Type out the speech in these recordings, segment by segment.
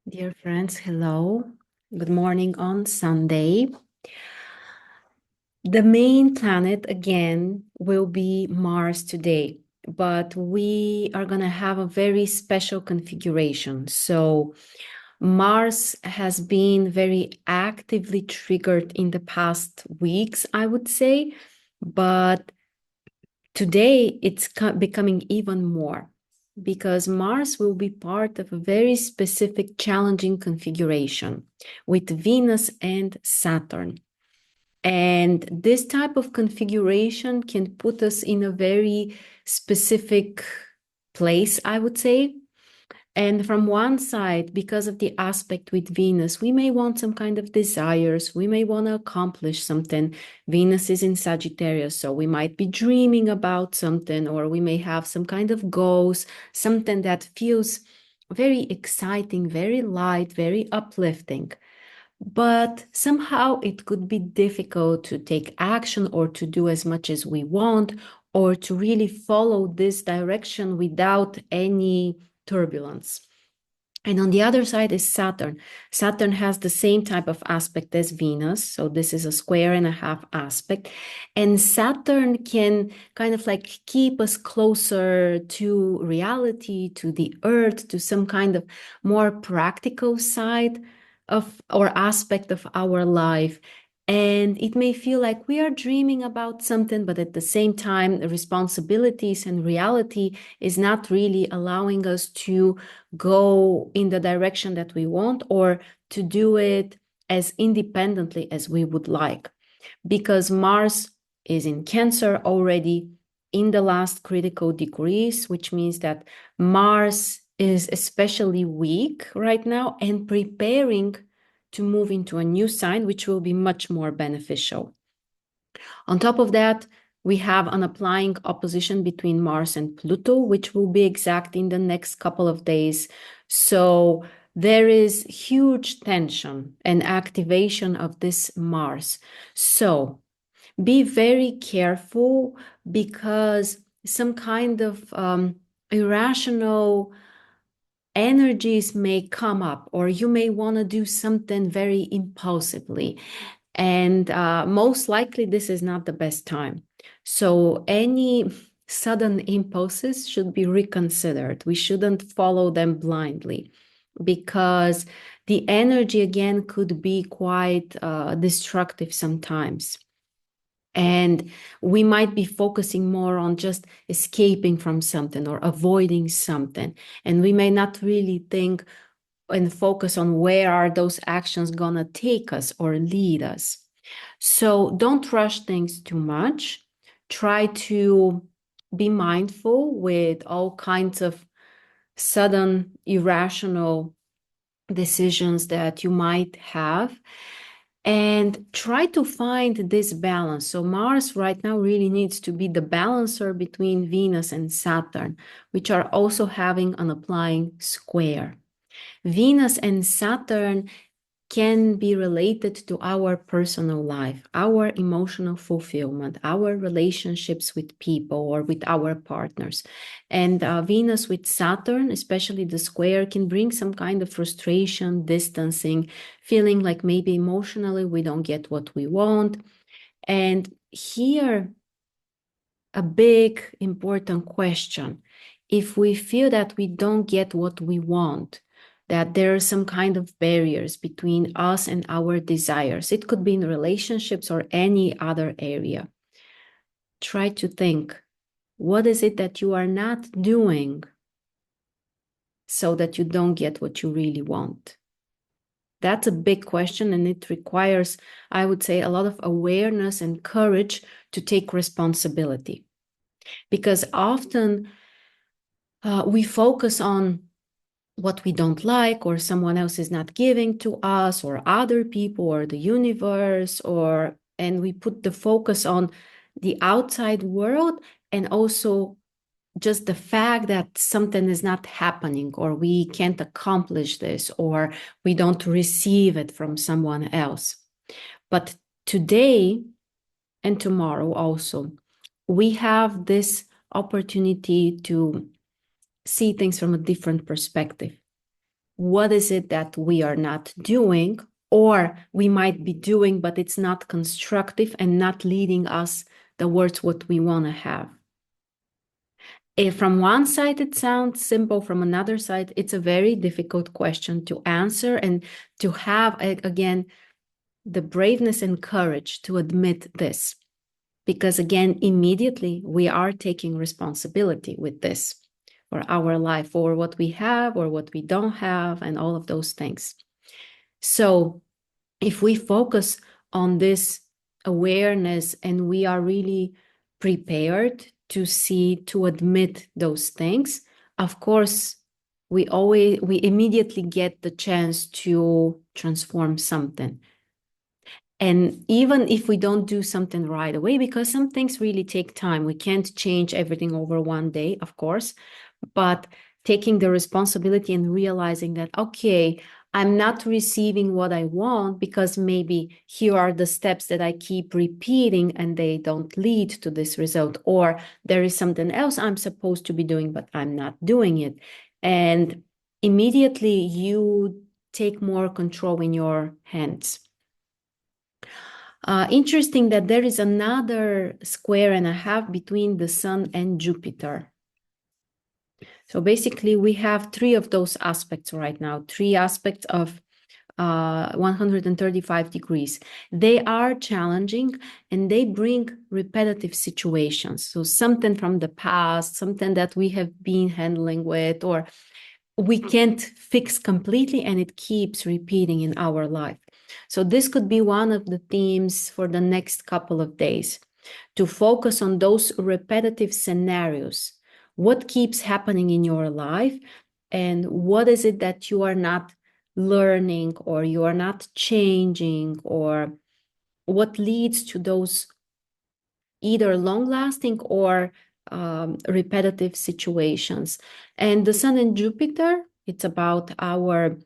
Dear friends, hello. Good morning on Sunday. The main planet again will be Mars today, but we are going to have a very special configuration. So, Mars has been very actively triggered in the past weeks, I would say, but today it's becoming even more because Mars will be part of a very specific challenging configuration with Venus and Saturn. And this type of configuration can put us in a very specific place, I would say. And from one side, because of the aspect with Venus, we may want some kind of desires. We may want to accomplish something. Venus is in Sagittarius, so we might be dreaming about something, or we may have some kind of goals, something that feels very exciting, very light, very uplifting. But somehow it could be difficult to take action or to do as much as we want, or to really follow this direction without any turbulence. And on the other side is Saturn. Saturn has the same type of aspect as Venus. So this is a square and a half aspect. And Saturn can kind of like keep us closer to reality, to the earth, to some kind of more practical side of or aspect of our life. And it may feel like we are dreaming about something, but at the same time, the responsibilities and reality is not really allowing us to go in the direction that we want or to do it as independently as we would like. Because Mars is in Cancer already in the last critical degrees, which means that Mars is especially weak right now and preparing to move into a new sign, which will be much more beneficial. On top of that, we have an applying opposition between Mars and Pluto, which will be exact in the next couple of days. So there is huge tension and activation of this Mars. So be very careful because some kind of irrational energies may come up, or you may want to do something very impulsively. And most likely, this is not the best time. So, any sudden impulses should be reconsidered. We shouldn't follow them blindly because the energy, again, could be quite destructive sometimes. And we might be focusing more on just escaping from something or avoiding something. And we may not really think and focus on where are those actions going to take us or lead us. So don't rush things too much. Try to be mindful with all kinds of sudden irrational decisions that you might have, and try to find this balance. So Mars right now really needs to be the balancer between Venus and Saturn, which are also having an applying square. Venus and Saturn can be related to our personal life, our emotional fulfillment, our relationships with people or with our partners. And Venus with Saturn, especially the square, can bring some kind of frustration, distancing, feeling like maybe emotionally we don't get what we want. And here, a big important question. If we feel that we don't get what we want, that there are some kind of barriers between us and our desires, it could be in relationships or any other area. Try to think, what is it that you are not doing so that you don't get what you really want? That's a big question, and it requires, I would say, a lot of awareness and courage to take responsibility. Because often we focus on what we don't like, or someone else is not giving to us, or other people, or the universe, and we put the focus on the outside world, and also just the fact that something is not happening, or we can't accomplish this, or we don't receive it from someone else. But today and tomorrow also, we have this opportunity to see things from a different perspective. what is it that we are not doing, or we might be doing, but it's not constructive and not leading us towards what we want to have. If from one side it sounds simple, from another side, it's a very difficult question to answer and to have, again, the braveness and courage to admit this. Because again, immediately we are taking responsibility with this for our life, for what we have or what we don't have, and all of those things. So if we focus on this awareness and we are really prepared to see, to admit those things, of course, we immediately get the chance to transform something. And even if we don't do something right away, because some things really take time, we can't change everything over one day, of course, but taking the responsibility and realizing that, okay, I'm not receiving what I want because maybe here are the steps that I keep repeating and they don't lead to this result, or there is something else I'm supposed to be doing, but I'm not doing it. And immediately you take more control in your hands. Interesting that there is another square and a half between the Sun and Jupiter. So basically, we have three of those aspects right now, three aspects of 135 degrees. They are challenging and they bring repetitive situations. So something from the past, something that we have been handling with, or we can't fix completely and it keeps repeating in our life. So this could be one of the themes for the next couple of days, to focus on those repetitive scenarios. What keeps happening in your life and what is it that you are not learning or you are not changing, or what leads to those either long-lasting or repetitive situations. And the Sun and Jupiter, it's about our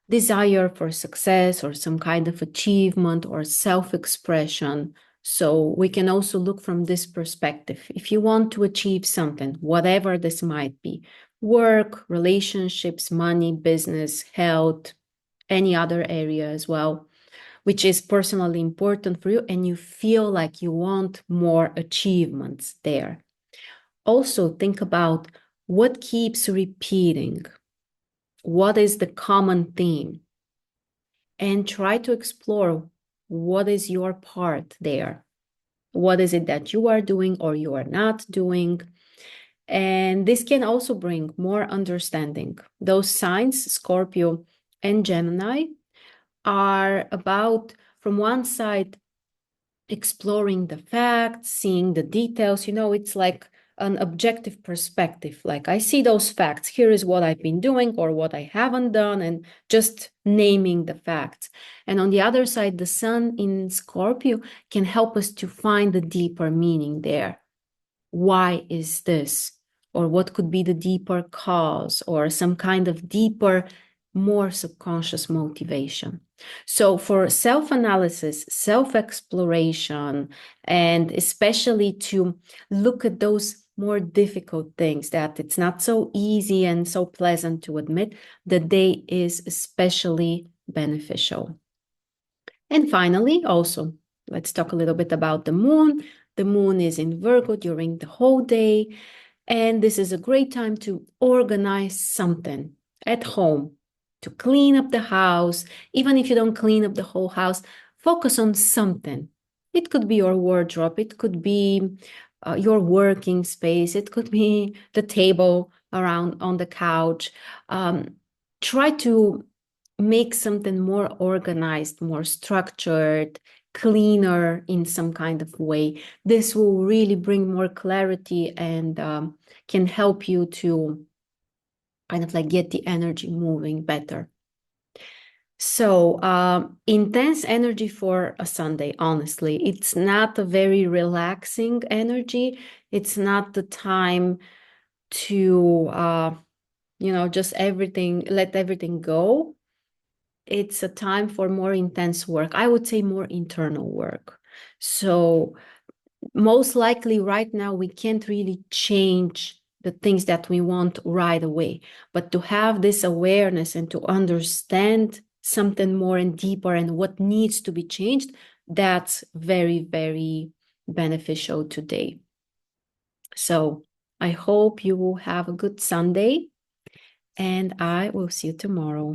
desire for success or some kind of achievement or self-expression. So we can also look from this perspective. If you want to achieve something, whatever this might be, work, relationships, money, business, health, any other area as well, which is personally important for you, and you feel like you want more achievements there. Also, think about what keeps repeating. What is the common theme? And try to explore what is your part there. What is it that you are doing or you are not doing? And this can also bring more understanding. Those signs, Scorpio and Gemini, are about, from one side, exploring the facts, seeing the details. It's like an objective perspective. Like, I see those facts. Here is what I've been doing or what I haven't done, and just naming the facts. And on the other side, the Sun in Scorpio can help us to find the deeper meaning there. Why is this? Or what could be the deeper cause, or some kind of deeper, more subconscious motivation. So for self-analysis, self-exploration, and especially to look at those more difficult things that it's not so easy and so pleasant to admit, the day is especially beneficial. And finally, also, let's talk a little bit about the moon. The moon is in Virgo during the whole day, and this is a great time to organize something at home, to clean up the house. Even if you don't clean up the whole house, focus on something. It could be your wardrobe, it could be your working space, it could be the table around on the couch. Try to make something more organized, more structured, cleaner in some kind of way. This will really bring more clarity and can help you to kind of like get the energy moving better. So intense energy for a Sunday, honestly. It's not a very relaxing energy. It's not the time to, just let everything go. It's a time for more intense work. I would say more internal work. So most likely right now we can't really change the things that we want right away. But to have this awareness and to understand something more and deeper and what needs to be changed, that's very, very beneficial today. So I hope you will have a good Sunday, and I will see you tomorrow.